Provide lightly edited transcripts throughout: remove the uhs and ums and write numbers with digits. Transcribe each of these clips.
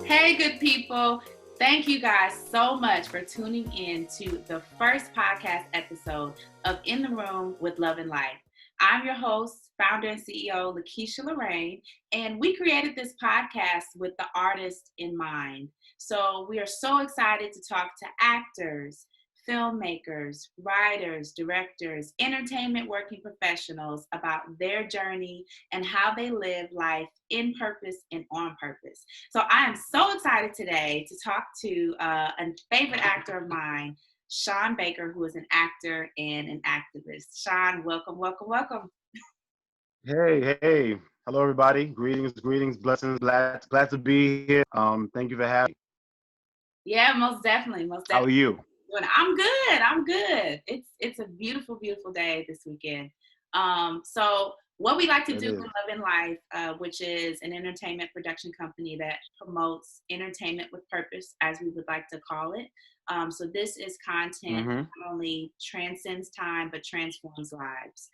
Hey, good people. Thank you guys so much for tuning in to the first podcast episode of In the Room with Loving Life. I'm your host, founder and CEO, LaKesha Lorene, and we created this podcast with the artist in mind. So we are so excited to talk to actors, filmmakers, writers, directors, entertainment working professionals about their journey and how they live life in purpose and on purpose. So I am so excited today to talk to a favorite actor of mine, Sean Baker, who is an actor and an activist. Sean, welcome, welcome, welcome. Hey. Hello, everybody. Greetings, blessings. Glad to be here. Thank you for having me. Yeah, most definitely. How are you? I'm good. It's a beautiful day this weekend. So what we like to do with Loving Life, which is an entertainment production company that promotes entertainment with purpose, as we would like to call it. So this is content that not only transcends time, but transforms lives.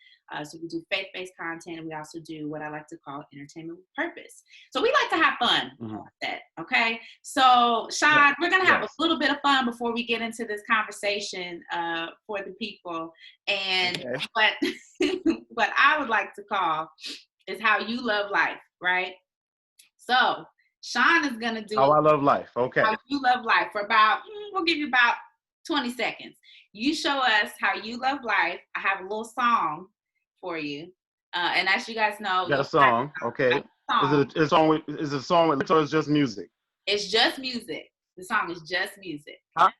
So we do faith-based content, and we also do what I like to call entertainment with purpose. So we like to have fun with that, okay? So, Sean, we're going to have a little bit of fun before we get into this conversation for the people. And what I would like to call is how you love life, right? So, Sean is going to do how I love life. Okay. How you love life for about, we'll give you about 20 seconds. You show us how you love life. I have a little song for you. And as you guys know, you got a song. Okay. Is it a song with lyrics or is it just music? It's just music. The song is just music. Huh?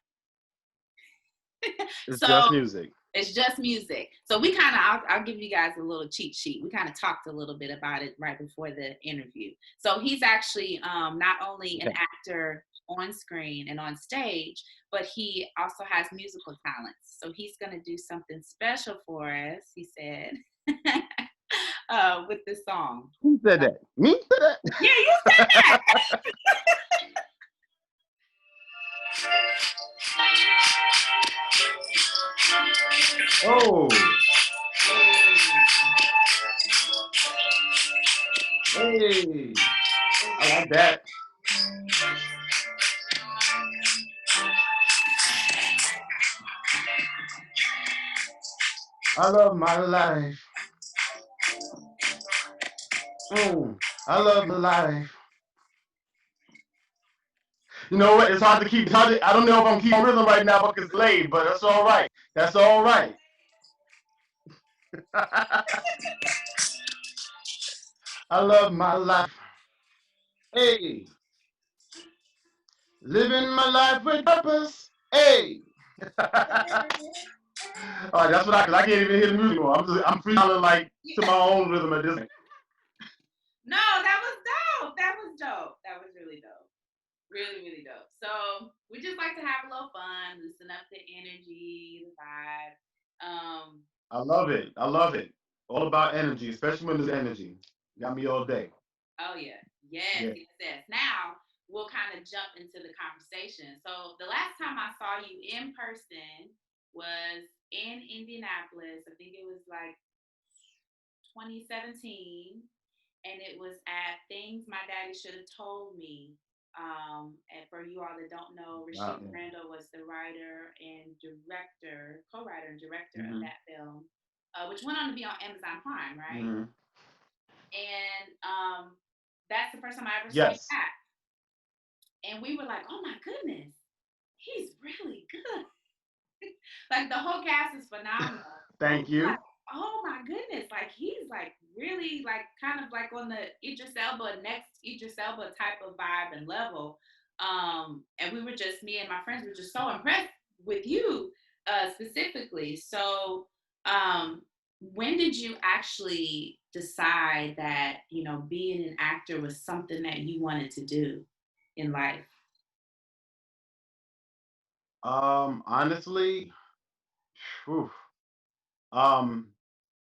It's just music. It's just music. So we kind of, I'll give you guys a little cheat sheet. We kind of talked a little bit about it right before the interview. So he's actually not only an actor on screen and on stage, but he also has musical talents. So he's going to do something special for us, he said, with this song. Who said that? Me said that? Yeah, you said that. Oh. Hey. I like that. I love my life. I love my life. You know what? It's hard to keep. I don't know if I'm keeping rhythm right now because it's late, but that's all right. That's all right. I love my life. Hey. Living my life with purpose. Hey. All right, that's what I can't even hear the music anymore. I'm freestyling like to my own rhythm at this point. No, that was dope. That was really dope. Really dope. So we just like to have a little fun, loosen up the energy, the vibe. I love it. All about energy, especially when there's energy. Got me all day. Oh yeah. Yes. Now we'll kind of jump into the conversation. So the last time I saw you in person was in Indianapolis. I think it was like 2017. And it was at Things My Daddy Should Have Told Me. And for you all that don't know, Rashida Randall was the writer and director, co-writer and director of that film, which went on to be on Amazon Prime, right? And that's the first time I ever saw you act. And we were like, oh my goodness, he's really good. Like the whole cast is phenomenal. Thank you. Like, oh my goodness, like he's like really like kind of like on the Idris Elba type of vibe and level. And we were just, me and my friends were just so impressed with you specifically. So when did you actually decide that, you know, being an actor was something that you wanted to do in life? Honestly,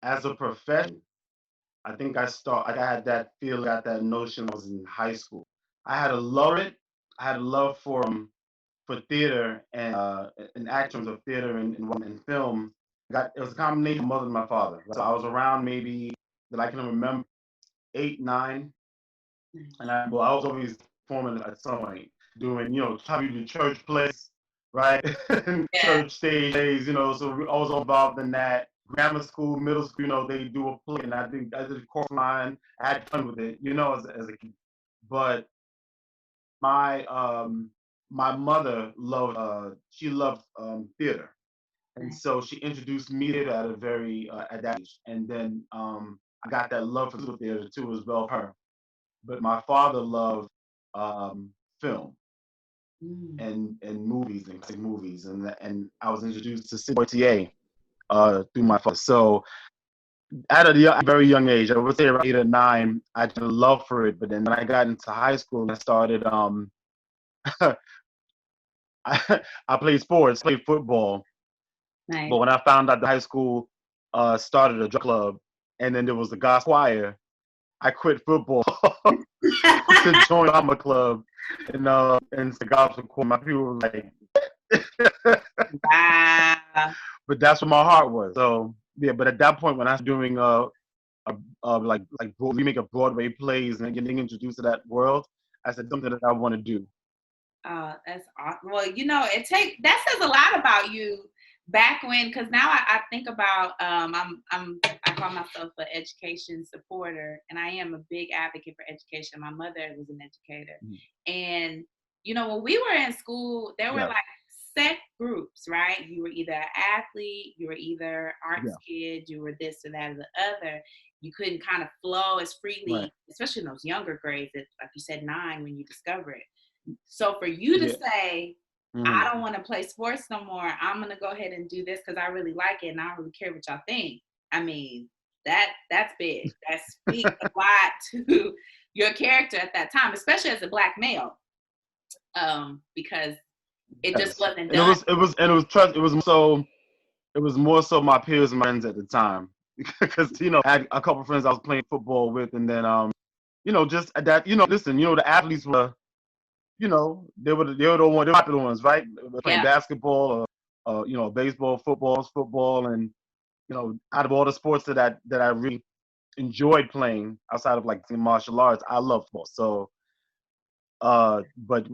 as a profession, I think I had that feeling, got that notion when I was in high school. I had a love for it. I had a love for theater and actions of theater and film. It was a combination of my mother and my father. So I was around maybe that I can remember 8, 9, and I was always performing at some point, doing, trying to do church plays, right? Yeah. Church stage plays, so I was involved in that. Grammar school, middle school, they do a play, and I think I did a course line. I had fun with it, as a kid. But my my mother loved she loved theater, and Right. so she introduced me to it at a very at that age, and then I got that love for theater too as well. Her, but my father loved film Mm. and movies and classic movies, and I was introduced to CTA through my father. So at a very young age, I would say around 8 or 9, I had a love for it. But then when I got into high school, I started I played sports, played football. Nice. But when I found out the high school started a drum club, and then there was the gospel choir, I quit football to join the drama club and the gospel choir. My people were like, Wow. but that's where my heart was. So yeah, but at that point when I was doing like remake of Broadway plays and getting introduced to that world, I said something that I want to do. That's awesome. Well, that says a lot about you back when, because now I think about I call myself an education supporter, and I am a big advocate for education. My mother was an educator, and when we were in school, there were Yeah, like set groups, right? You were either an athlete, you were either arts yeah, kid, you were this or that or the other. You couldn't kind of flow as right, freely, especially in those younger grades, like you said, 9 when you discover it. So for you to yeah. say, Mm-hmm. I don't want to play sports no more, I'm going to go ahead and do this because I really like it and I don't really care what y'all think. I mean, that's big. That speaks a lot to your character at that time, especially as a Black male, because it just Yes. wasn't And it done. was it was and it was trust it was more so my peers and friends at the time. Because I had a couple of friends I was playing football with, and then just that listen, the athletes were, they were the one, they were popular ones, right? They were playing Yeah. basketball or baseball, football, and out of all the sports that I really enjoyed playing outside of like martial arts, I love football. So but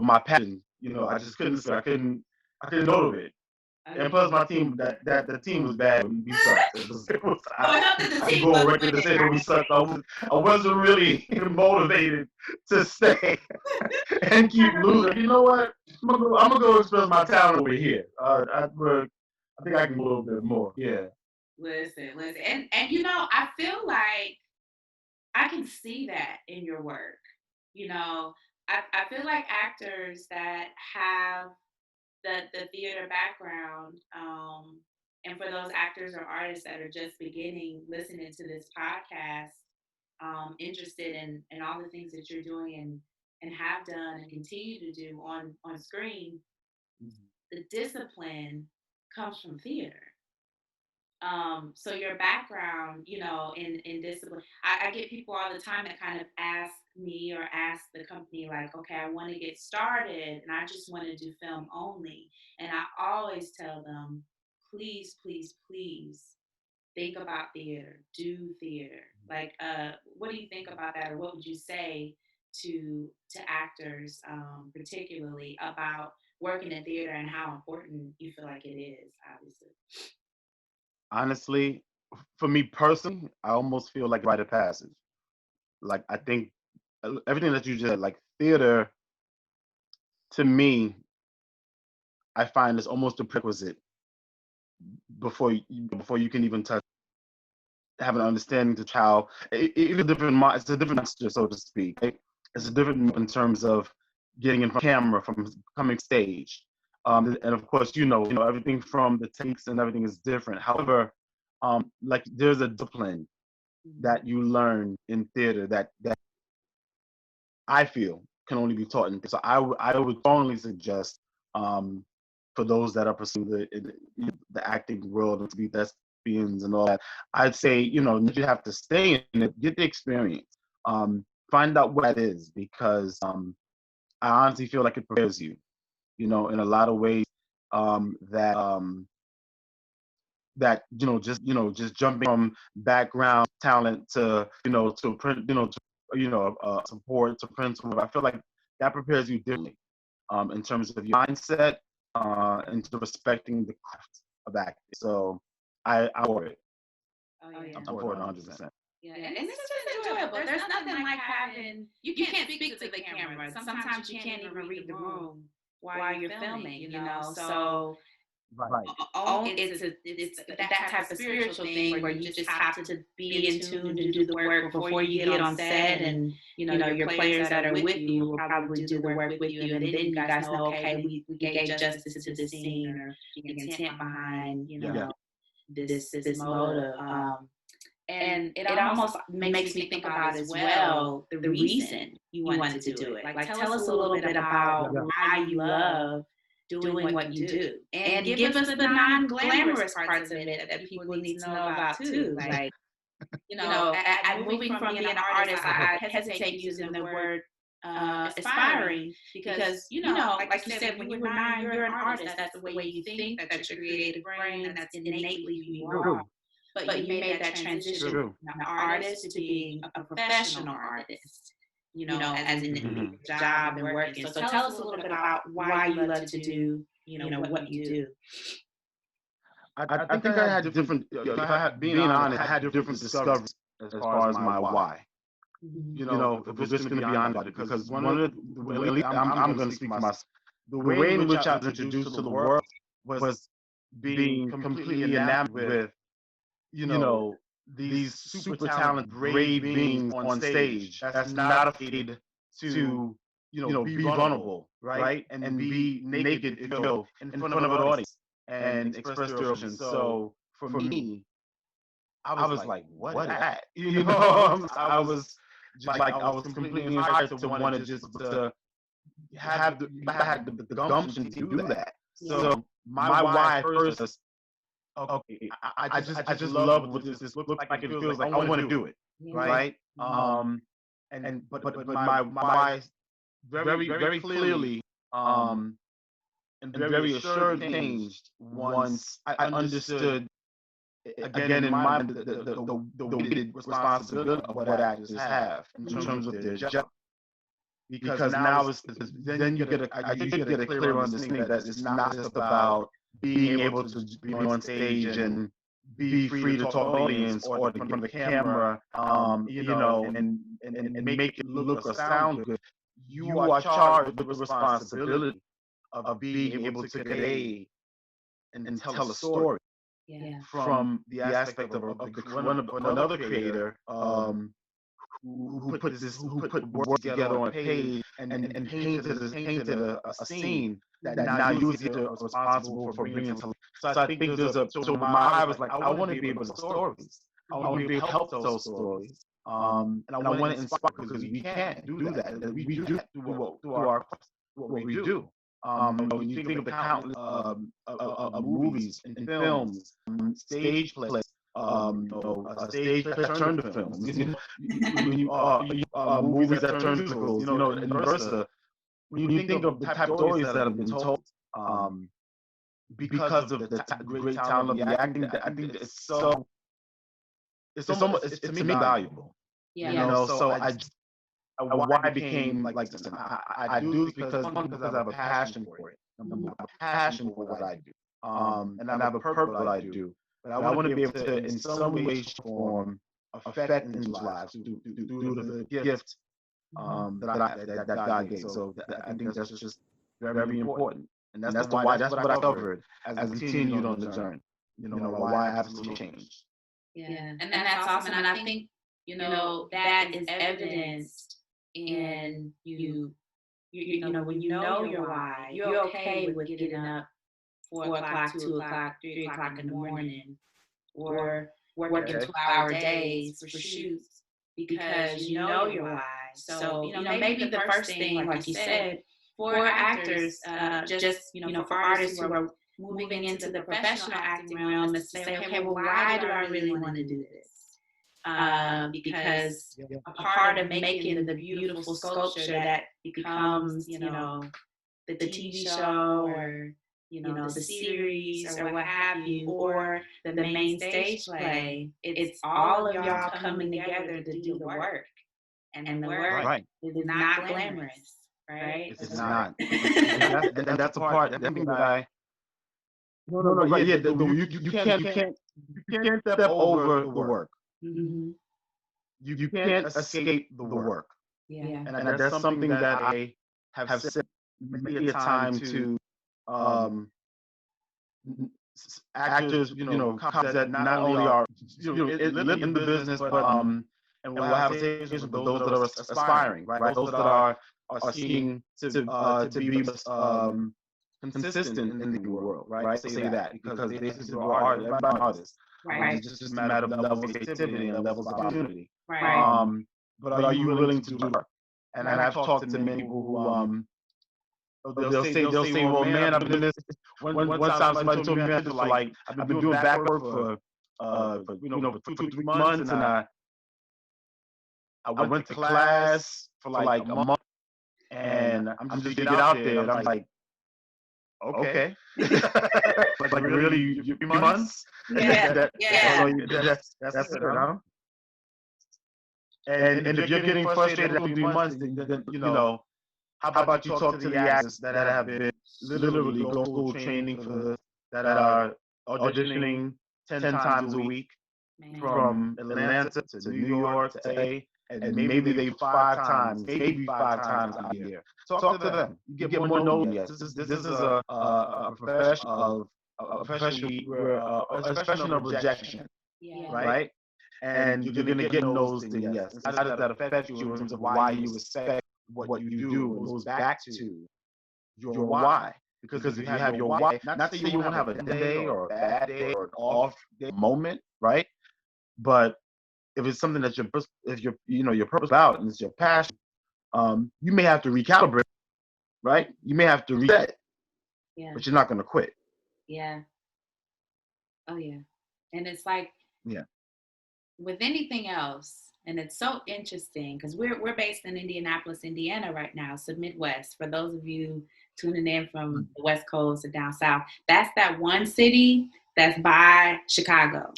my passion, I just couldn't say I couldn't go to it. And plus, my team that the team was bad. We sucked. Oh, not that the I can team go on was record to winning, say that we right? sucked. I wasn't really motivated to stay and keep losing. You know what? I'm gonna go express my talent over here. I think I can go a little bit more. Yeah. Listen, and I feel like I can see that in your work. You know, I feel like actors that have the theater background, and for those actors or artists that are just beginning listening to this podcast, interested in all the things that you're doing and have done and continue to do on screen, the discipline comes from theater. So your background, in discipline, I get people all the time that kind of ask me or ask the company, like, okay, I want to get started and I just want to do film only. And I always tell them, please, please, please think about theater, do theater. Like, what do you think about that? Or what would you say to actors, particularly about working in theater and how important you feel like it is, obviously? Honestly, for me personally, I almost feel like a rite of passage. Like I think everything that you just said, like theater, to me, I find is almost a prerequisite before you can even touch have an understanding to how it's a different it's a different monster, so to speak. Right? It's a different in terms of getting in front of camera, from coming stage, and of course, everything from the takes and everything is different. However, like there's a discipline Mhm. that you learn in theater that I feel can only be taught in theater. So I would strongly suggest, um, for those that are pursuing the acting world and to be thespians and all that, I'd say you have to stay in it, get the experience, find out what that is, because I honestly feel like it prepares you, in a lot of ways, that just jumping from background talent to to print to support to principal. I feel like that prepares you differently in terms of your mindset, into respecting the craft of acting. So I'm for it. Oh yeah. I'm for it 100%. Yeah, and it's just enjoyable. There's nothing like having, you can't speak to the camera. Sometimes you can't even read the room while you're filming, you know. So Right. it's that type of spiritual thing where you just have to be in tune and do the work before you get on set, and you know your players that are with you will probably do the work with you, and then you guys know, okay, we gave justice to this scene, or the intent behind, you know, this motive. And it almost makes me think about as well the reason you wanted to do it. Like, tell us a little bit about why you love doing what you do, and give us the non-glamorous parts of it that people need to know about too. Like, you know, moving from being an artist, I hesitate using the word aspiring, because you know, like you said, when you were 9, you're an artist. That's the way you think. That's your creative brain. That's innately who you are. But you made that transition from an artist to being a professional artist, you know, as in your job and working. So tell us a little bit about why you love to do, you know, what you do. I think I had different, if I had, being honest, I had different discoveries as far as my why. You know, if we're just going to be honest about it, because one of the, at least I'm going to speak for myself, the way in which I was introduced to the world was being completely enamored with, you know, these super talented, brave beings on stage that's not afraid to, you know, be vulnerable, right? And be naked, if you will, in front of an audience and express their emotions. So for me, I was like, what is that? You know, I was like, I was completely inspired to want to just to have the, I had the gumption to do that. So my why at first was, okay, I just love what this looks like and feels like. I want to do it, right? But my why very clearly and very assured changed once I understood again in my the weighted responsibility of what actors have in terms of their job. Because now then you get I think you get a clear understanding that it's not just about being able to be on stage and be free to talk to the audience or from the camera, you know, and make it look or sound good. You are charged with the responsibility of being able to convey and tell a story. Yeah. From the aspect of another creator who put words together on a page and painted a scene that now you are responsible for bringing to life. So I think there's a, so my eye was like, I want to be able to tell stories. I want to be able to help tell stories. And I want to inspire, because we can't do that. We do that through our what we do. When you think of the countless movies and films, stage plays, stage that turn to films, you know, when you movies that turn to musicals, you know, and versa. When you think of the type of stories that have been told, because of the great talent of the acting, I think it's so, it's almost, it's to me valuable. Yeah. You know, so why I became like this. I do this because I have a passion for it. I have a passion for what I do. And I have a purpose for what I do. But I want to be able to, in some way, shape, or form, affect individuals' lives through the gift that God gave. So I think that's just very important. And that's why, that's what I covered as I continued on the journey. You know, why I absolutely changed. Yeah. And that's awesome. And I think, you know, that is evidenced in you know, when you know your why, you're okay with getting up 4 o'clock, 2 o'clock, 3 o'clock in the morning, or working 12-hour days for shoots, because you know your why. So, you know, maybe the first thing, like you said, for actors, just, you know, for artists who are moving into the professional acting realm, is to say, okay, well, why do I really want to do this? Because a part of making the beautiful sculpture that becomes, you know, the TV show, or, you know, the series, or what have you, or the main stage play, it's all of y'all coming together to do the work. And the work is not glamorous. right? It's not. And that's a part. That's something that I. No, right. Yeah, you can't step over the work. Mm-hmm. You can't escape the work. Yeah. And that's something that I have said many a time to um, actors, cops that not only are living in the business, but and we'll have conversations with those that are aspiring, right? Those that are seeking to be consistent in the world, right? Say that because they are everybody artists. Right. It's just a matter of levels of creativity and levels of opportunity. Right. But are you willing to do it? And I've talked to many people who they'll say, well, man, I've been doing this. One time somebody told me, man, for like I've been doing back work for 2 3 months, and I went to class for like a month, and I'm just to get out there, and I'm like, okay, like really, you 3 months? Yeah. Yeah. That's it, huh? And if you're getting frustrated after 3 months, then how about you talk to the actors that have been literally go school training for this, that are auditioning 10 times a week from Atlanta to New York to LA, and maybe they 5 times, maybe 5 times a year. Talk to them. You get more know. Yes, this is a profession of a profession of rejection, Yeah. right? And you're gonna get those things. Yes. And how does that affect you in terms of why you respect what you do? It goes back to your why. Because if you have your why, not that you won't have a day or a bad day or an off day moment, right? But if it's something that your purpose about and it's your passion, you may have to recalibrate, right? You may have to reset, Yeah. but you're not gonna quit. Yeah. Oh yeah. And it's like Yeah. with anything else, and it's so interesting because we're based in Indianapolis, Indiana right now, so Midwest. For those of you tuning in from the West Coast or down south, that's that one city that's by Chicago.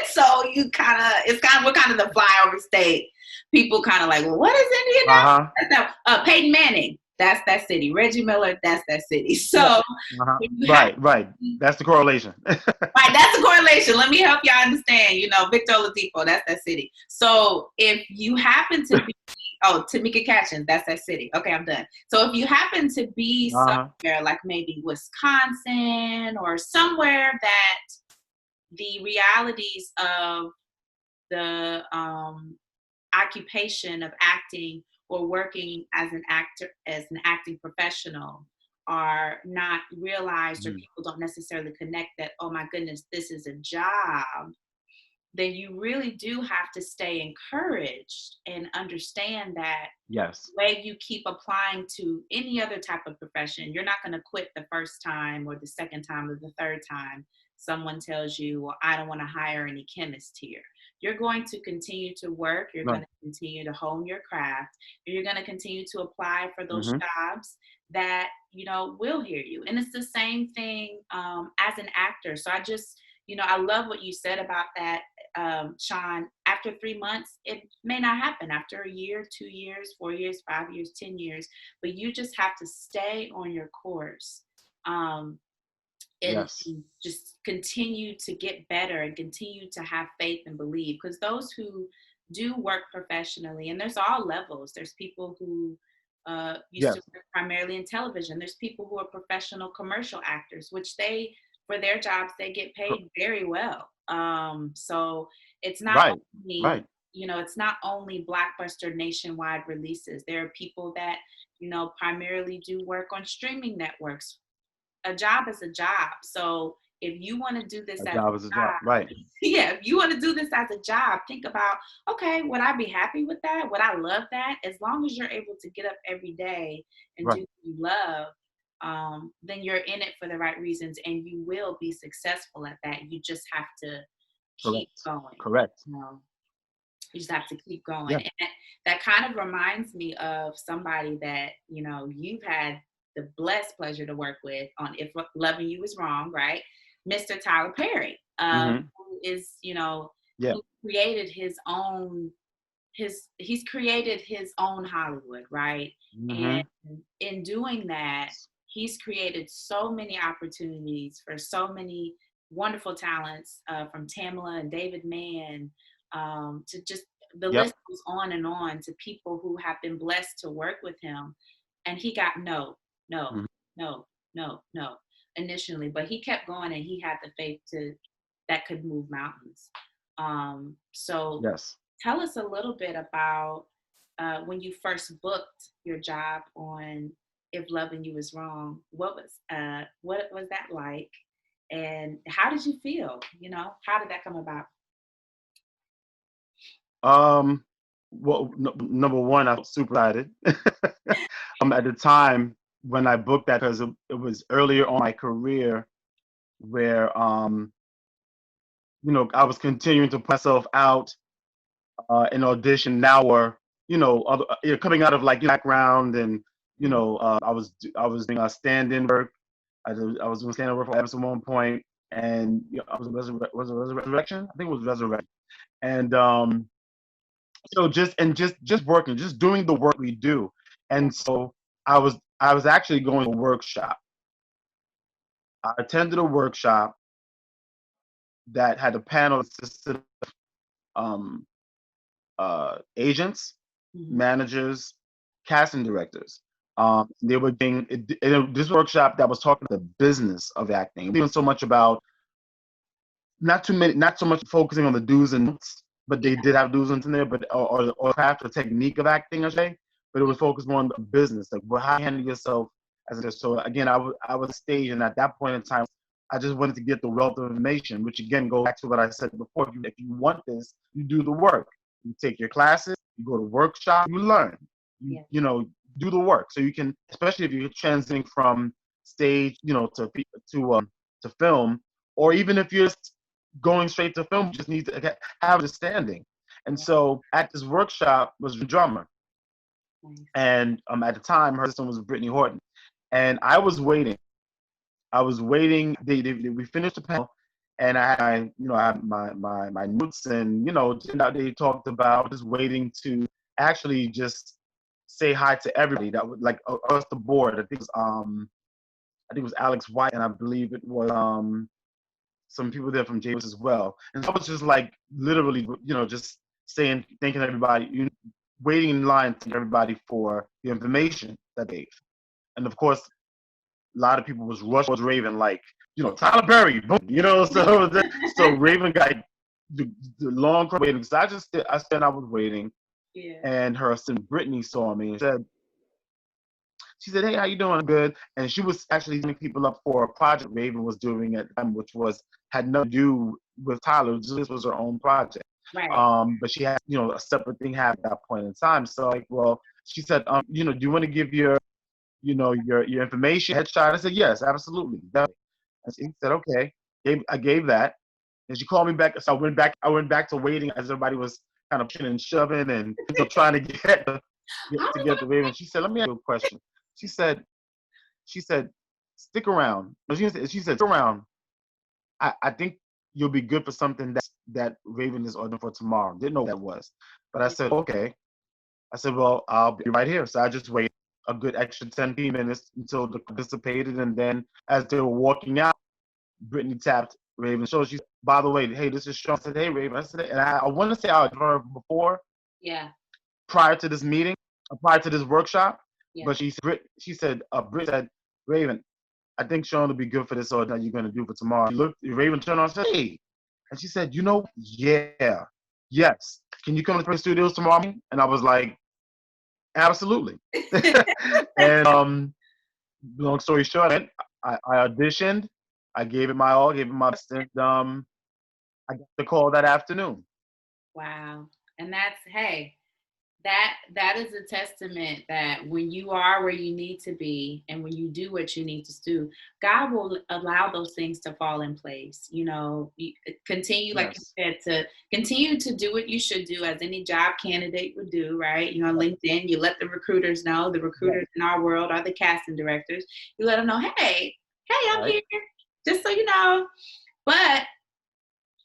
So we're kind of the flyover state. People kind of like, well, what is Indianapolis? That's that, Peyton Manning. That's that city. Reggie Miller. That's that city. So right. That's the correlation. Right, that's the correlation. Let me help y'all understand. Victor Oladipo, that's that city. So if you happen to be, Tamika Catchings, that's that city. Okay, I'm done. So if you happen to be somewhere like maybe Wisconsin or somewhere that the realities of the occupation of acting or working as an actor, as an acting professional, are not realized, or people don't necessarily connect that, oh my goodness, this is a job, then you really do have to stay encouraged and understand that yes, the way you keep applying to any other type of profession, you're not going to quit the first time or the second time or the third time someone tells you, well, I don't want to hire any chemists here. You're going to continue to work. You're going to continue to hone your craft. You're going to continue to apply for those jobs that, will hear you. And it's the same thing as an actor. So I love what you said about that, Sean. After 3 months, it may not happen. After a year, 2 years, 4 years, 5 years, 10 years, but you just have to stay on your course. And just continue to get better and continue to have faith and believe, because those who do work professionally, and there's all levels, there's people who used to work primarily in television, there's people who are professional commercial actors, which for their jobs they get paid very well. So it's not only it's not only blockbuster nationwide releases. There are people that primarily do work on streaming networks. A job is a job. So if you want to do this as a job, right? Yeah, if you want to do this as a job, think about, okay, would I be happy with that? Would I love that? As long as you're able to get up every day and do what you love, then you're in it for the right reasons, and you will be successful at that. You just have to keep going. Correct. You just have to keep going. Yeah. And that kind of reminds me of somebody that, you've had the blessed pleasure to work with on If Loving You Is Wrong, right? Mr. Tyler Perry, who is, who created his own he's created his own Hollywood, right? And in doing that, he's created so many opportunities for so many wonderful talents, from Tamala and David Mann, to just the list goes on and on, to people who have been blessed to work with him. And he got no, no, no, no, no initially, but he kept going, and he had the faith that could move mountains. So tell us a little bit about when you first booked your job on If Loving You Is Wrong. What was that like, and how did you feel? How did that come about? Well, number one, I was super excited. At the time when I booked that, because it was earlier on my career where I was continuing to put myself out in audition now, or coming out of like background, and I was doing stand-in work. I was doing stand-in work for at one point, and I was Resurrection. I think it was Resurrection, and just working, just doing the work we do. And so I was actually going to a workshop. I attended a workshop that had a panel that consisted of agents, managers, casting directors. They were doing this workshop that was talking about the business of acting, even so much about not so much focusing on the do's and don'ts, but they did have do's and don'ts in there, but or craft or technique of acting, I say. But it was focused more on the business, like how you handle yourself as a. So again, I was staged, and at that point in time, I just wanted to get the wealth of information, which again goes back to what I said before. If you want this, you do the work. You take your classes, you go to workshops, you learn. Do the work, so you can, especially if you're transitioning from stage, to film, or even if you're going straight to film, you just need to have understanding. And so at this workshop was a drummer, and at the time her sister was Brittany Horton, and I was waiting. We finished the panel, and I had my notes, and they talked about just waiting to actually just say hi to everybody that was like across the board. I think it was Alex White, and I believe it was some people there from James as well. And I was just like literally, just thanking everybody, waiting in line to everybody for the information that they gave. And of course, a lot of people was rushing towards Raven, like, Tyler Perry, boom, so Raven got the long crowd waiting. So I was waiting, and her assistant Brittany saw me and she said, "Hey, how you doing?" Good. And she was actually setting people up for a project Raven was doing at the time, which had nothing to do with Tyler. This was her own project. Right. But she had, a separate thing happened at that point in time. So like, well, she said, do you want to give your information, headshot? I said, yes, absolutely. Definitely. And she said, okay. I gave that. And she called me back. So I went back to waiting as everybody was kind of pushing and shoving and trying to get the Raven. She said, let me ask you a question. She said, stick around. She said, stick around. I think you'll be good for something that Raven is ordering for tomorrow. Didn't know what that was. But I said, okay. I said, well, I'll be right here. So I just waited a good extra 10 minutes until the dissipated. And then as they were walking out, Brittany tapped Raven's shoulder. She said, by the way, hey, this is Sean. I said, hey, Raven. I said, and I want to say I had heard her before. Yeah. Prior to this meeting, prior to this workshop. Yeah. But Britt said, Raven, I think Sean will be good for this order that you're going to do for tomorrow. Raven turned on and said, hey. And she said, yeah, yes. Can you come to the studios tomorrow morning? And I was like, absolutely. And long story short, I auditioned. I gave it my all, gave it my best, and I got the call that afternoon. Wow. And that's, hey, that is a testament that when you are where you need to be and when you do what you need to do, God will allow those things to fall in place. You continue, like you said, to continue to do what you should do as any job candidate would do, right? On LinkedIn, you let the recruiters know. The recruiters in our world are the casting directors. You let them know, hey, I'm here, just so you know. But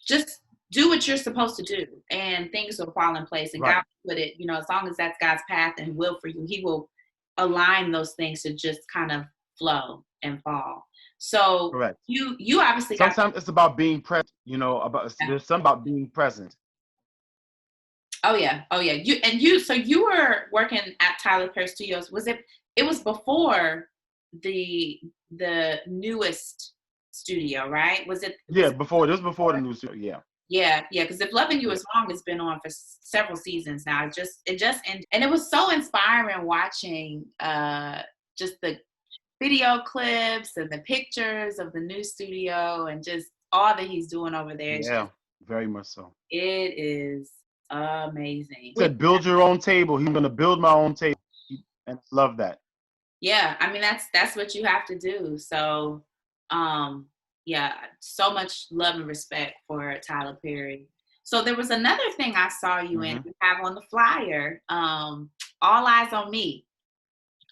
just do what you're supposed to do, and things will fall in place. And God Right. will put it, as long as that's God's path and will for you, He will align those things to just kind of flow and fall. So Correct. you obviously got Sometimes it's about being present. About that. there's something about being present. Oh yeah, oh yeah. So you were working at Tyler Perry Studios. It was before the newest studio, right? Yeah, before the new series. Yeah. Yeah, yeah, because If Loving You Yeah. Is Wrong has been on for several seasons now. It just ended, and it was so inspiring watching just the video clips and the pictures of the new studio and just all that he's doing over there. Yeah. Very much so. It is amazing. He said, "Build your own table." He's gonna build my own table, and I love that. Yeah, I mean that's what you have to do. So, yeah, so much love and respect for Tyler Perry. So there was another thing I saw you have on the flyer. All Eyes on Me,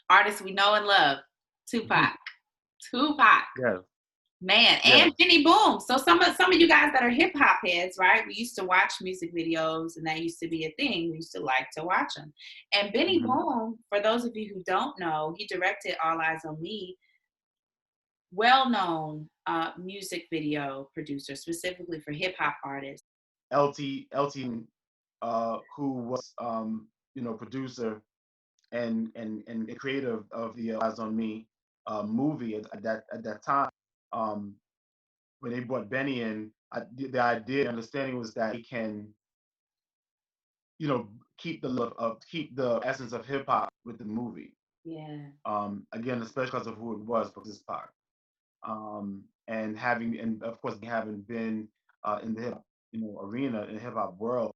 artist we know and love, Tupac. Tupac. Yeah. Man, Yeah. and Benny Boom. So some of you guys that are hip hop heads, right? We used to watch music videos, and that used to be a thing. We used to like to watch them. And Benny Boom, for those of you who don't know, he directed All Eyes on Me. Well-known music video producer, specifically for hip hop artists. LT, who was producer and creator of the Eyes on Me movie at that time. Um, when they brought Benny in, the idea, understanding was that he can, keep the essence of hip hop with the movie. Yeah. Again, especially because of who it was, because it's Pac. And of course having been in the hip arena in the hip hop world,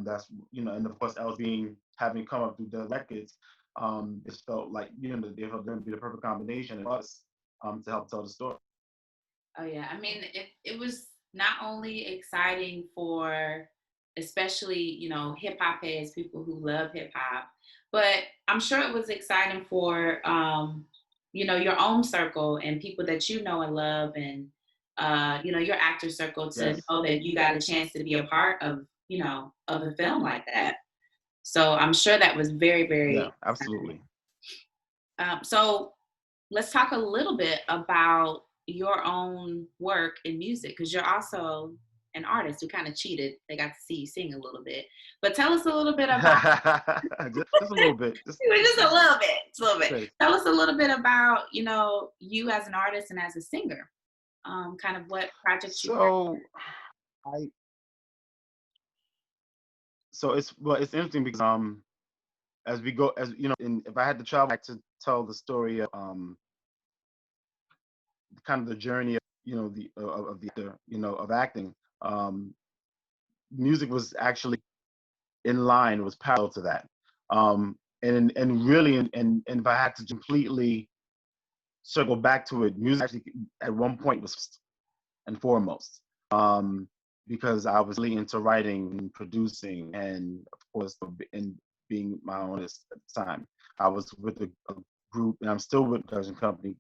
that's and of course else being having come up through the records, it felt like they felt them to be the perfect combination of us to help tell the story. Oh yeah, I mean it was not only exciting for especially hip hop heads, people who love hip hop, but I'm sure it was exciting for your own circle and people that you know and love, and your actor circle to Yes. know that you got a chance to be a part of of a film like that. So I'm sure that was very Yeah, very exciting. absolutely. So let's talk a little bit about your own work in music, because you're also an artist. We kind of cheated. They got to see you sing a little bit, but tell us a little bit about Just a little bit, just a little bit, just a little bit. space. Tell us a little bit about you as an artist and as a singer. Kind of what projects you work. So I so it's interesting because as we go, as if I had to travel back to tell the story of kind of the journey of of the actor, of acting, um music was actually in line, was parallel to that. And really, and if I had to completely circle back to it, music actually at one point was first and foremost, um because I was really into writing and producing, and of course and being my own artist at the time. I was with a group, and I'm still with a production company,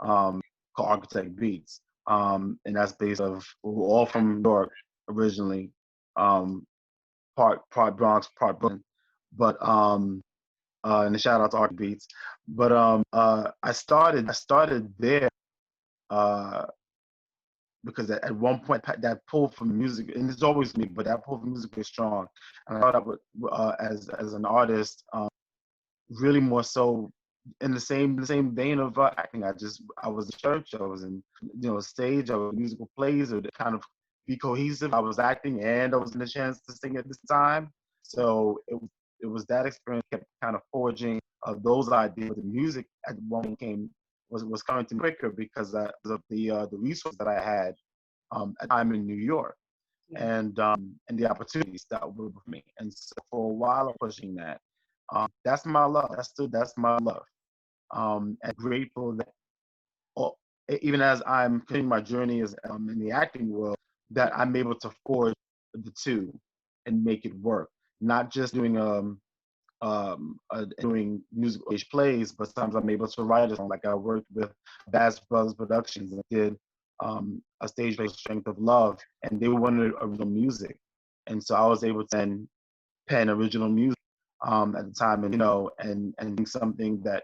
um called Architect Beats, and that's based of we're all from New York originally, um part Bronx, part Brooklyn, but and a shout out to Art Beats. But I started there uh because at one point that pull from music, and it's always me, but that pull from music was strong. And I thought I would, as an artist, really more so in the same vein of acting. I was in church, I was in stage, I was in musical plays, or to kind of be cohesive. I was acting and I was in a chance to sing at this time. So it was that experience kept kind of forging those ideas. The music at one point was coming to me quicker because of the resources that I had at the time in New York, Yeah. and the opportunities that were with me. And so for a while, I'm pushing that. That's my love. That's my love. And grateful that all, even as I'm continuing my journey as in the acting world, that I'm able to forge the two and make it work. Not just doing musical stage plays, but sometimes I'm able to write a song. Like I worked with Bass Brothers Productions and did a stage play, Strength of Love, and they wanted original music, and so I was able to then pen original music at the time, and and something that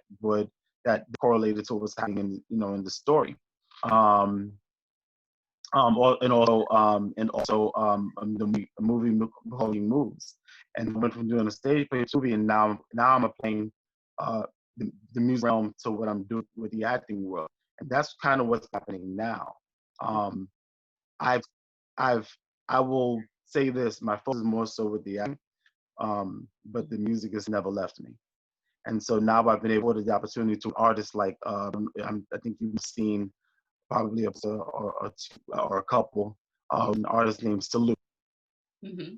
correlated to what was happening in the story. Um, the movie Holding Moves, and went from doing a stage play to movie, and now I'm applying uh, the music realm to what I'm doing with the acting world, and that's kind of what's happening now. Um, I've I've I will say this: my focus is more so with the acting, but the music has never left me. And so now I've been able to the opportunity to artists like I think you've seen probably or a couple, an artist named Salute, Mm-hmm.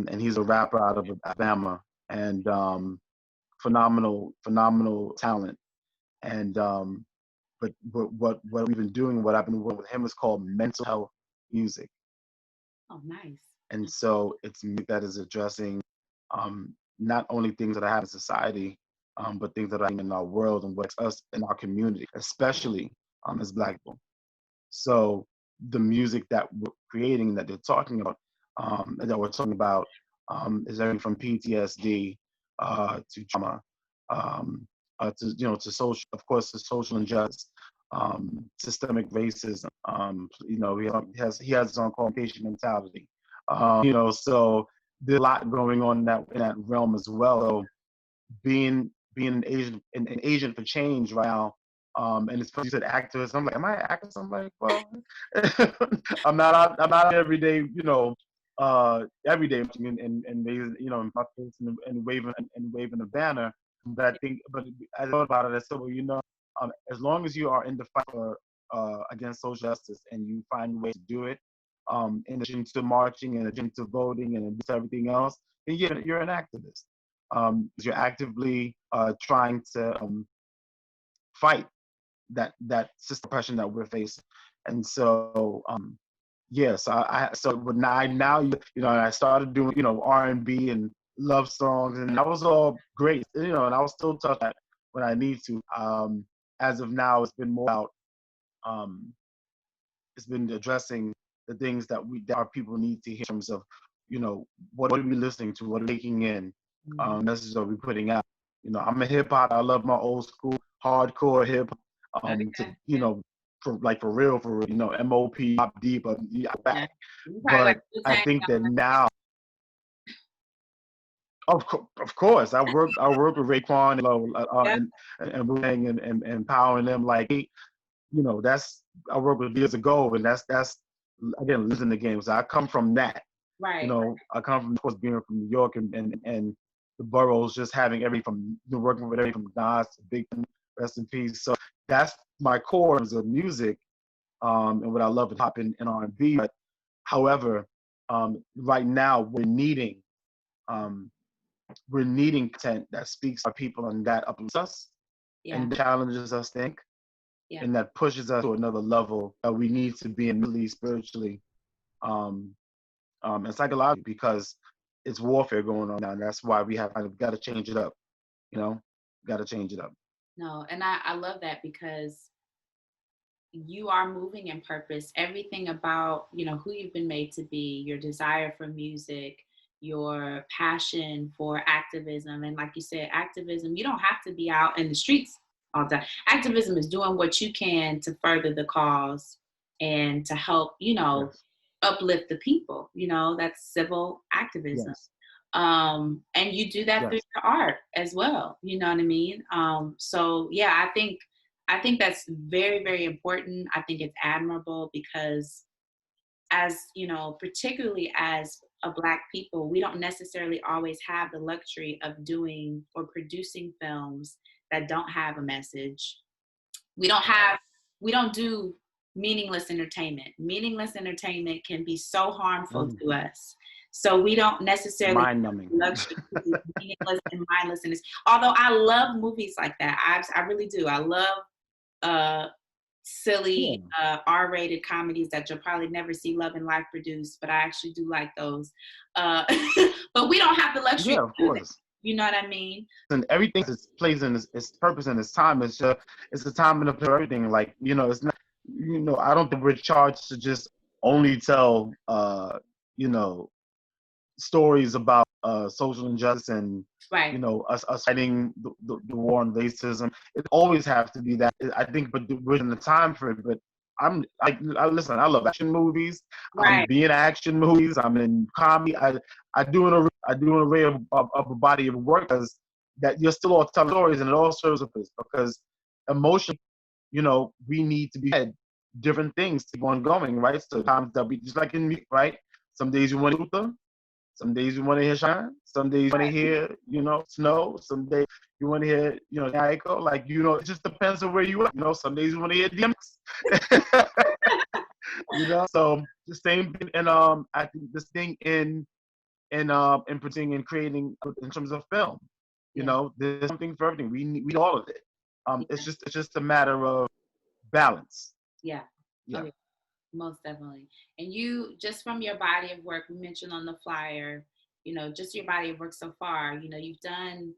and he's a rapper out of Alabama, and phenomenal talent. And what we've been doing, what I've been working with him is called mental health music. Oh, nice. And so it's music that is addressing not only things that I have in society, but things that are in our world and what's us in our community, especially as Black people. So the music that we're creating, that they're talking about, that we're talking about, is everything from PTSD to trauma, to social, of course, to social injustice, systemic racism. He has his own qualification mentality. So there's a lot going on in that realm as well. So being an agent for change right now. And it's funny you said activist. I'm like, am I an activist? I'm like, well, I'm not every day, every day and raising, in my face and waving a banner. But I thought about it. I said, well, as long as you are in the fight against social justice and you find ways to do it, in addition to marching, in addition to voting, and in addition to everything else, then you're an activist. You're actively trying to fight that system oppression that we're facing. And so yes, so but now I started doing R&B and love songs, and that was all great, and I'll still touch that when I need to. As of now, it's been more about um, it's been addressing the things that our people need to hear in terms of what are we listening to, what are we taking in, messages are we putting out. I'm a hip hop. I love my old school hardcore hip hop. Okay. For real, MOP, Pop Deep, Yeah. back. You probably like But I Wu-Tang. think that now, of course, I work with Raekwon Yep. and Wu-Tang and empowering them. Like, that's I worked with years ago, and that's again losing the game. So I come from that. Right. I come from, of course, being from New York and the boroughs, just having everything from working with everything from Nas to Big Pun, rest in peace. So that's my core in terms of music, and what I love is pop in R&B. But however, right now um, we're needing content that speaks to our people and that uplifts us Yeah. and challenges us, think, Yeah. and that pushes us to another level that we need to be in mentally, spiritually, um, and psychologically, because it's warfare going on now. And that's why we have kind of got to change it up. Got to change it up. No, and I love that because you are moving in purpose. Everything about, who you've been made to be, your desire for music, your passion for activism. And like you said, activism, you don't have to be out in the streets all the time. Activism is doing what you can to further the cause and to help, Yes. uplift the people. That's civil activism. Yes. And you do that through Yes. your art as well. You know what I mean? So yeah, I think that's very, very important. I think it's admirable because as, particularly as a Black people, we don't necessarily always have the luxury of doing or producing films that don't have a message. We don't do meaningless entertainment. Meaningless entertainment can be so harmful to us. So we don't necessarily Mind have numbing. the luxury to do meaningless and mindlessness. Although I love movies like that. I really do. I love silly R-rated comedies that you'll probably never see Loving Life produced, but I actually do like those. But we don't have the luxury Yeah, to of do that. course. You know what I mean? And everything is plays in its purpose and its time. It's a time and a place for everything. Like, it's not I don't think we're charged to just only tell, stories about social injustice and Right. us fighting the war on racism. It always has to be that. I think, but we're in the time for it. But I listen. I love action movies. I'm Right. being action movies. I'm in comedy. I do an array of a body of work because that you're still all telling stories, and it all serves a purpose because emotion. We need to be fed different things to keep on going, right? So times that we just like in music, right? Some days you want to Luther, some days you want to hear shine, some days you want to hear, snow, some days you want to hear, Echo. Like, it just depends on where you are. Some days you want to hear DMX. So the same thing, and I think this thing in producing and creating in terms of film. Yeah. There's something for everything. We need all of it. Yeah. It's just a matter of balance. Yeah. Yeah. Okay. Most definitely. And you, just from your body of work, we mentioned on the flyer, just your body of work so far, you've done,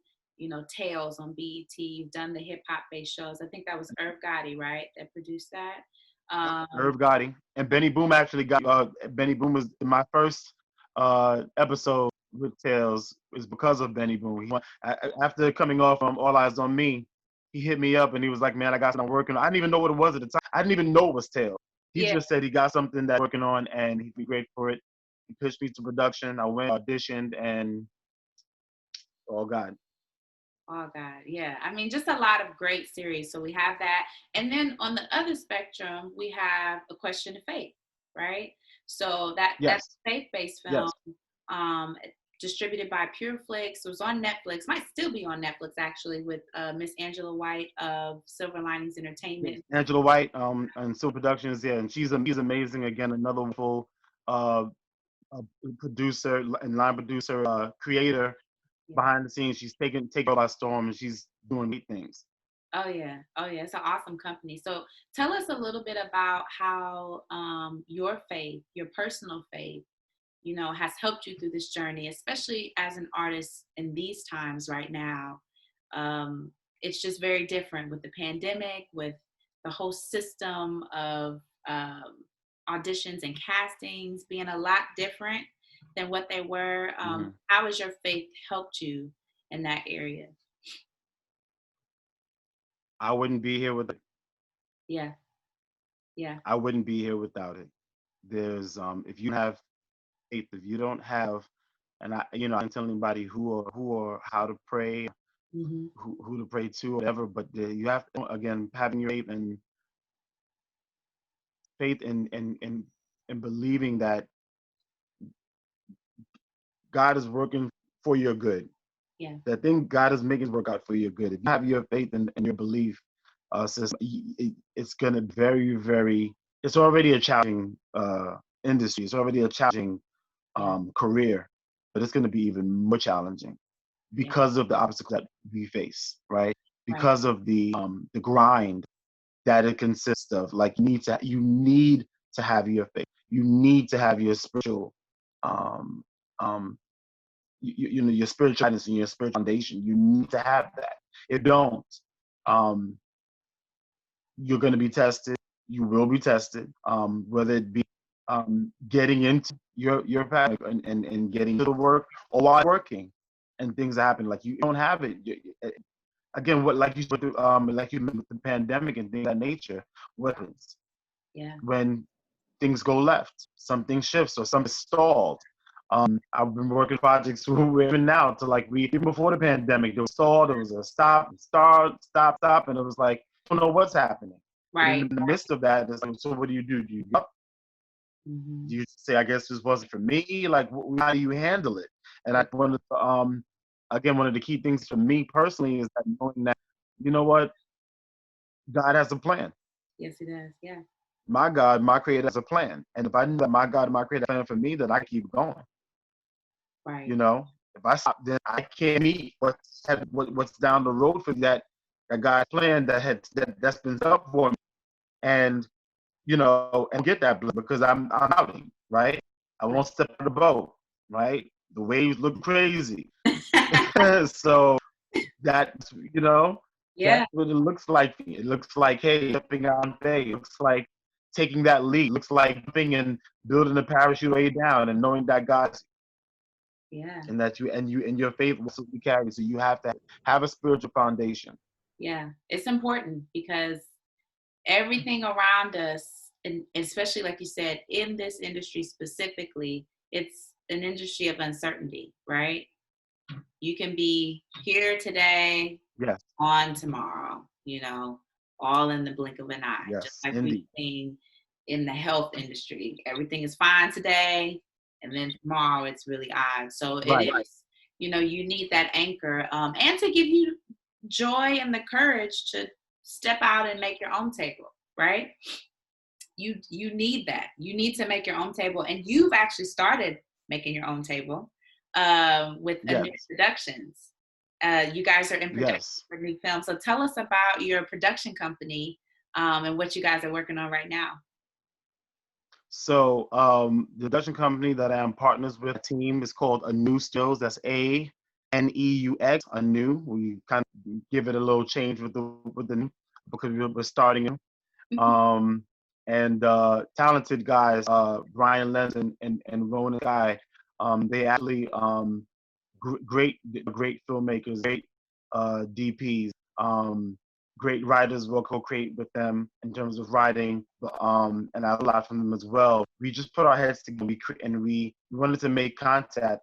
Tales on BET, you've done the hip hop based shows. I think that was Irv Gotti, right, that produced that. Irv Gotti and Benny Boom actually got. Benny Boom was my first episode with Tales is because of Benny Boom. After coming off from All Eyes on Me, he hit me up and he was like, "Man, I got something I'm working on." I didn't even know what it was at the time. I didn't even know it was Tales. He Yeah. just said he got something that working on and he'd be great for it. He pitched me to production. I went, auditioned, and oh God. Oh God, yeah. I mean, just a lot of great series. So we have that, and then on the other spectrum, we have A Question of Faith, right? So that's Yes. a faith-based film, Yes. um, distributed by PureFlix. It was on Netflix. Might still be on Netflix actually, with Miss Angela White of Silver Linings Entertainment. Angela White, and Super Productions, yeah, and she's amazing. Again, another wonderful uh, producer and line producer, creator Yeah. behind the scenes. She's taking it by storm, and she's doing great things. Oh yeah, oh yeah. It's an awesome company. So tell us a little bit about how your faith, your personal faith, has helped you through this journey, especially as an artist in these times right now. Um, it's just very different with the pandemic, with the whole system of auditions and castings being a lot different than what they were. How has your faith helped you in that area? I wouldn't be here with it. Yeah, yeah, I wouldn't be here without it. There's if you have faith, if you don't have, and I can tell anybody who or how to pray, hmm, who to pray to, whatever. But you have to, again, having your faith and believing that God is working for your good. yeah, The thing God is making work out for your good. If you have your faith and your belief system, it's going to very, very, it's already a challenging industry. It's already a challenging yeah, career, but it's going to be even more challenging yeah. because of the obstacles that we face, right? Right, Because of the grind that it consists of. Like you need to have your faith. You need to have your spiritual um, um, your spiritual guidance and your spiritual foundation. You need to have that. If you don't, um, you're going to be tested. You will be tested, whether it be getting into your path and getting to the work or while working, and things happen. Like you don't have it. Again, what like you said, like you mentioned with the pandemic and things of that nature. What happens yeah, when things go left, something shifts or something stalled. I've been working projects even now to like even before the pandemic, there was stalled, there was a stop, start, stop, stop, and it was like, I don't know what's happening. But in right. the midst of that, it's like, so what do you do? Do you give up? Hmm. Do you say, I guess this wasn't for me? Like, how do you handle it? And I one of the, again, one of the key things for me personally is that knowing that, you know what, God has a plan. Yes, it does. Yeah, My God, my creator has a plan. And if I knew that my God, my creator has a plan for me, then I keep going. right. You know, if I stop, then I can't meet what's down the road for that God plan that's been set up for me. And and get that blessing because I'm outing, right? I Right. won't step in the boat, right? The waves look crazy. So that Yeah, that's what it looks like. It looks like, hey, stepping out on faith. It looks like taking that leap. Looks like jumping and building a parachute way down and knowing that God's Yeah. and that and your faith will still be carried. So you have to have a spiritual foundation. Yeah. It's important because everything around us, and especially like you said, in this industry specifically, it's an industry of uncertainty, right? You can be here today, Yes, on tomorrow, all in the blink of an eye, just yes, like we've indeed. seen in the health industry. Everything is fine today, and then tomorrow it's really odd. So it Right. is, you need that anchor, and to give you joy and the courage to step out and make your own table, right? You need that. You need to make your own table, and you've actually started making your own table with a new Yes. productions. You guys are in production Yes. for new film. So tell us about your production company and what you guys are working on right now. So the production company that I am partners with, a team is called Anew Stills. That's ANEUX. Anew. We kind of give it a little change with the new because we're starting new. Um, and talented guys, Brian Lenz and Ronan Guy. They actually great filmmakers, great DPs, great writers. Will co-create with them in terms of writing, and I learned a lot from them as well. We just put our heads together, we wanted to make content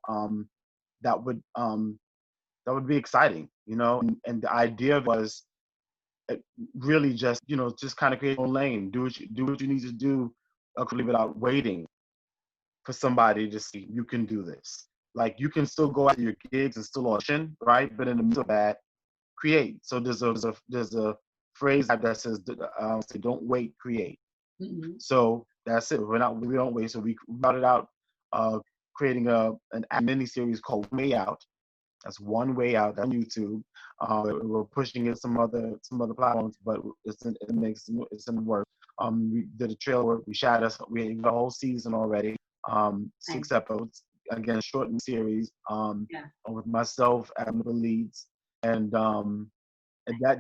that would that would be exciting, and the idea was really just kind of create your own lane, do what you need to do without waiting for somebody to see you can do this. Like you can still go out to your gigs and still audition, right? But in the midst of that, create. So there's a phrase that says, say, don't wait, create. Mm-hmm. So that's it. We don't wait. So we brought it out, uh, creating a mini series called Way Out. That's One Way Out on YouTube. We're pushing it some other platforms, but it's in the work. We did a trailer work. We got a whole season already. Nice. 6 episodes. Again, shortened series. Yeah. With myself as the leads, and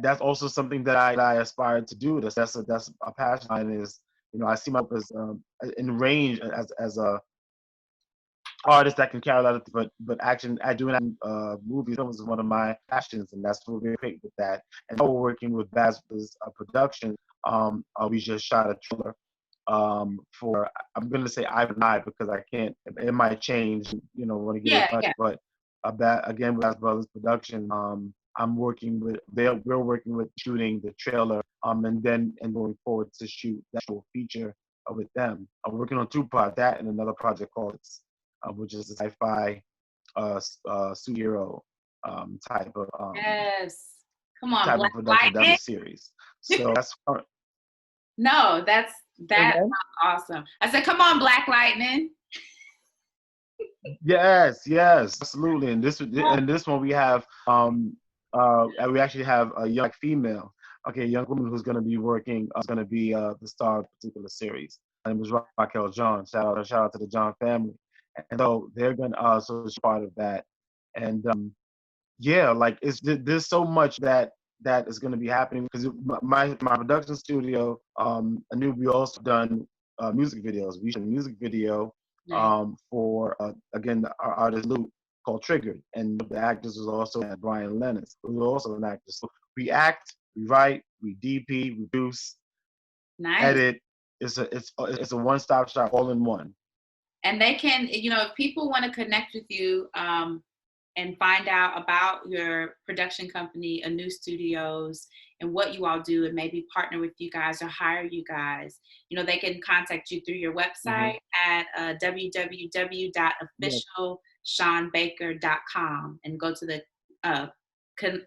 that's also something that I aspire to do. That's a passion of mine. Is I see myself as in range as a artist that can carry a lot of, but action. I do movies. Films is one of my passions, and that's what we're great with that. And now we're working with Baz's production. We just shot a trailer for, I'm gonna say Ivan I because I can't. It might change. Want to get Yeah. as much, Yeah. but again with Baz Brothers production. We're working with shooting the trailer. And going forward to shoot the actual feature with them. I'm working on two projects, that and another project called which is a sci-fi superhero type of Yes. Come on, type Black of production. That's Lightning. a series. So that's No, that's again. awesome. I said, come on, Black Lightning. Yes, absolutely. And this one we have we actually have a young female, okay, a young woman who's going to be working, is going to be the star of a particular series. Her name is Raquel John. Shout out to the John family. And so they're going to so she's part of that. And yeah, like there's so much that is going to be happening because my production studio, I knew we also done music videos. We shot a music video Nice. for again our artist Luke called Triggered, and the actors was also Brian Lennon, who was also an actor. So we act, we write, we DP, we produce, Nice. edit. It's a one-stop shop, all in one. And they can, if people want to connect with you and find out about your production company, Anew Studios, and what you all do, and maybe partner with you guys or hire you guys, they can contact you through your website at Yes, www.officialseanbaker.com and go to the yes.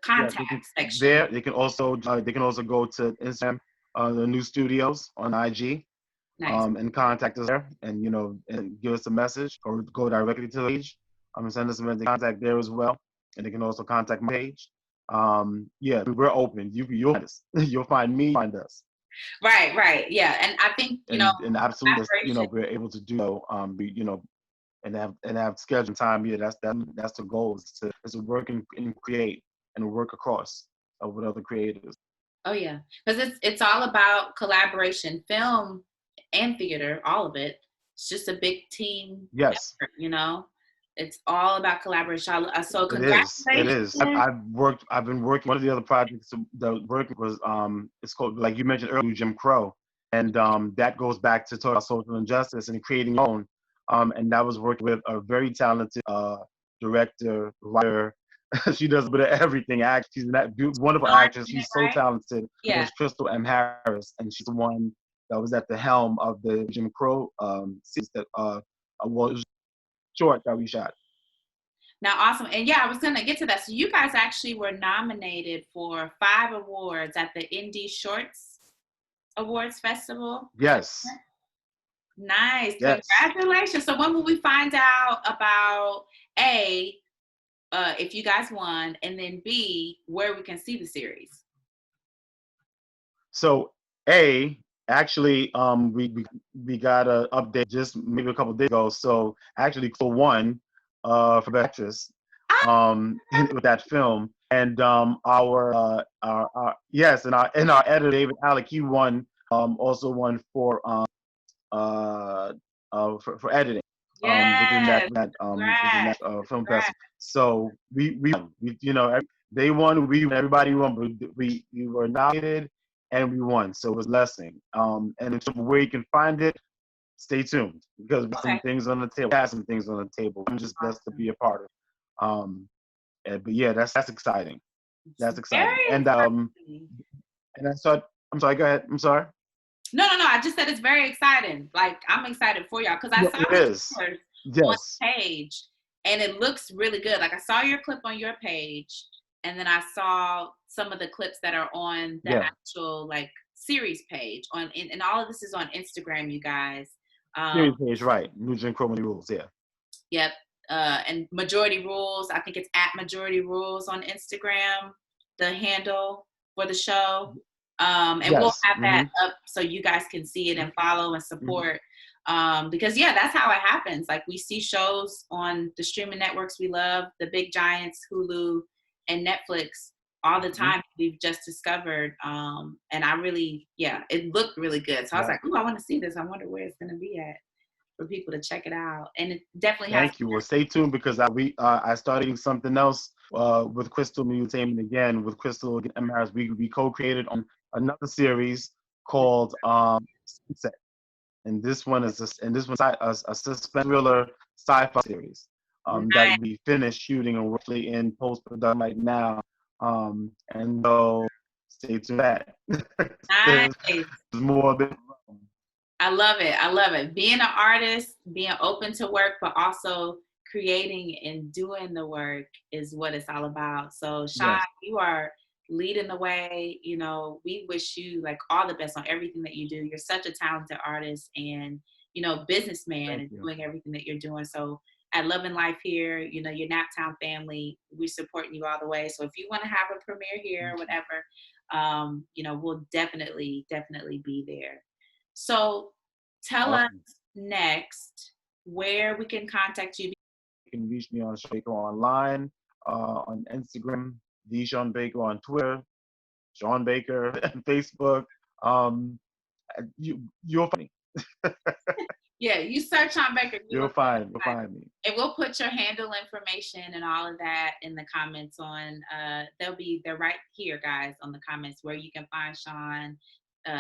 contact section. They can also go to Instagram, the New Studios on IG, Nice. and contact us there, and and give us a message, or go directly to the page, and send us a contact there as well, and they can also contact my page. Yeah, we're open. You'll find us. You'll find me, find us, Right. Yeah. And I think, and absolutely, collaboration. we're able to do so. And have scheduled time. Yeah, that's the goal, is to work and create and work across with other creators. Oh yeah, because it's all about collaboration. Film and theater, all of it. It's just a big team Yes. effort, you know. It's all about collaboration. So It is. It congratulations. is. I've been working. One of the other projects that working was it's called, like you mentioned earlier, Jim Crow, and that goes back to talk about social injustice and creating your own. And that was working with a very talented director, writer. She does a bit of everything. She's a wonderful actress. She's so Right? talented. Her name Yeah. is Crystal M. Harris, and she's the one that was at the helm of the Jim Crow series that was short that we shot. Now, awesome. And yeah, I was going to get to that. So you guys actually were nominated for 5 awards at the Indie Shorts Awards Festival. Yes. Nice. Yes. Congratulations. So when will we find out about A, if you guys won, and then B, where we can see the series? So actually, we got an update just maybe a couple days ago. So actually, for one, for Best Actress, with that film, and our yes, and our editor David Alec, he won, also won uh, for editing, Yes. within Congrats. that film Congrats. festival. So we won. They won, we won, everybody won, but we were nominated and we won. So it was blessing. And in terms of where you can find it, stay tuned because we have some Okay. things on the table. We have some things on the table. I'm just blessed to be a part of. But yeah, that's exciting. That's exciting. Very exciting. And I thought, I'm sorry. Go ahead. I'm sorry. No. I just said it's very exciting. Like, I'm excited for y'all because I No, saw it the is. trailers on Yes. the page and it looks really good. Like, I saw your clip on your page and then I saw some of the clips that are on the actual like series page and all of this is on Instagram, you guys. Series page, right? New Jim Crow rules. Yeah. Yep. And Majority Rules, I think it's at Majority Rules on Instagram, the handle for the show. And Yes. we'll have that up so you guys can see it and follow and support. Because yeah, that's how it happens. Like, we see shows on the streaming networks we love, the big giants, Hulu and Netflix, all the time. We've just discovered. And I really, yeah, it looked really good. So I was like, ooh, I want to see this. I wonder where it's going to be at for people to check it out. And it definitely has. Thank you. Well, stay tuned because I started doing something else with Crystal Entertainment again. With Crystal M. Harris, we co-created on another series called Sunset, and this one is a suspense thriller sci-fi series that we finished shooting and we're actually in post-production right now. And so stay tuned for that. Nice. There's more of it. I love it. I love it. Being an artist, being open to work, but also creating and doing the work is what it's all about. So, Sean, you are leading the way. You know, we wish you like all the best on everything that you do. You're such a talented artist and, you know, businessman and doing everything that you're doing. So at Loving Life here, you know, your Naptown family, we're supporting you all the way. So if you want to have a premiere here or whatever, you know, we'll definitely be there. So tell us next where we can contact you. You can reach me on Sean Baker online, on Instagram, the Sean Baker on Twitter, Sean Baker on Facebook. You'll find me. Yeah, you search Sean Baker. You'll find me. And we'll put your handle information and all of that in the comments on, they're right here, guys, on the comments where you can find Sean,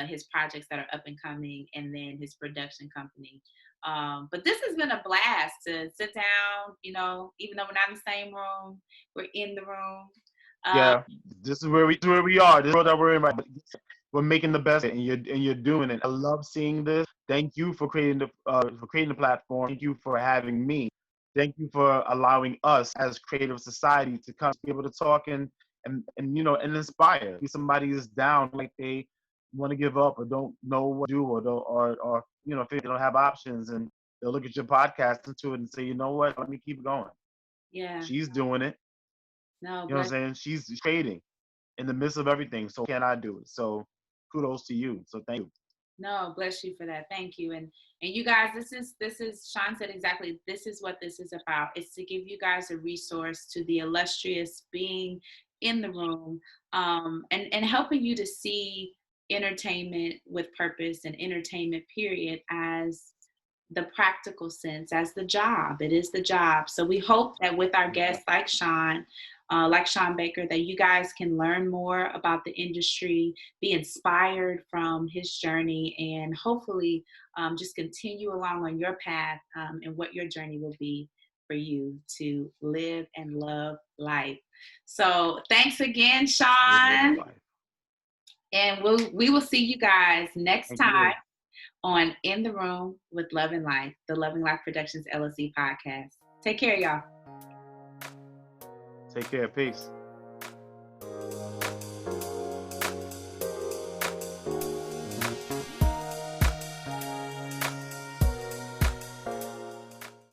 his projects that are up and coming, and then his production company. But this has been a blast to sit down, you know, even though we're not in the same room, we're in the room. Yeah, this is where we are. This is the world that we're in right now. We're making the best of it, and you're doing it. I love seeing this. Thank you for creating the platform. Thank you for having me. Thank you for allowing us as creative society to come be able to talk and you know and inspire. If somebody is down, like they want to give up or don't know what to do or you know, if they don't have options, and they'll look at your podcast into it and say, you know what, let me keep going. Yeah. She's doing it. No, you know what I'm saying? She's trading in the midst of everything. So can I do it? So kudos to you. So thank you. No, bless you for that. Thank you. And you guys, this is Sean said exactly, this is what this is about. It's to give you guys a resource to the illustrious being in the room, and helping you to see entertainment with purpose and entertainment period as the practical sense, as the job. It is the job. So we hope that with our guests like Sean Baker, that you guys can learn more about the industry, be inspired from his journey, and hopefully just continue along on your path and what your journey will be for you to live and love life. So thanks again, Sean. And we will see you guys next time on In the Room with Loving Life, the Loving Life Productions LLC podcast. Take care, y'all. Take care. Peace.